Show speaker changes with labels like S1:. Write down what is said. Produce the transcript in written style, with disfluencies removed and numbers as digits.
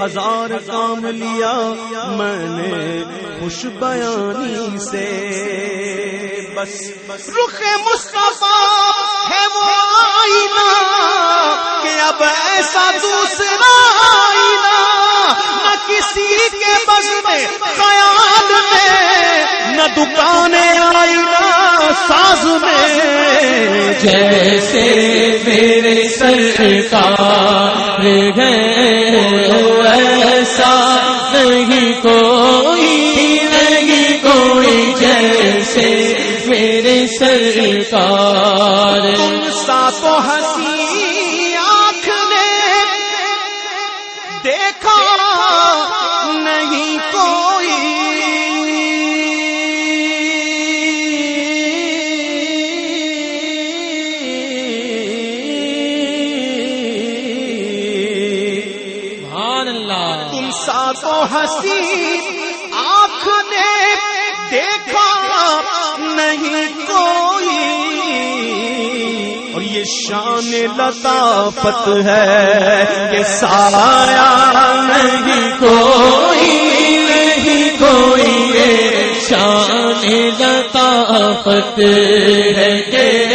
S1: ہزار کام لیا میں نے خوش بیانی سے، بس رخ مصطفیٰ ہے وہ آئینہ کہ اب ایسا دوسرا آئینہ نہ کسی کے بس میں خیال میں، نہ دکانیں آئینہ ساز میں،
S2: جیسے میرے سرکار ہیں ایسا نہیں کوئی، نہیں کوئی جیسے میرے سرکار۔
S1: تم سا تو ہنسی آنکھ نے دیکھا نہیں کوئی،
S2: سبحان اللہ۔
S1: تم سا تو ہنسی آنکھ نے دیکھا نہیں کوئی، اور یہ شان لطافت ہے کہ سایہ
S2: نہیں کوئی، نہیں کوئی، یہ شان لطافت ہے کہ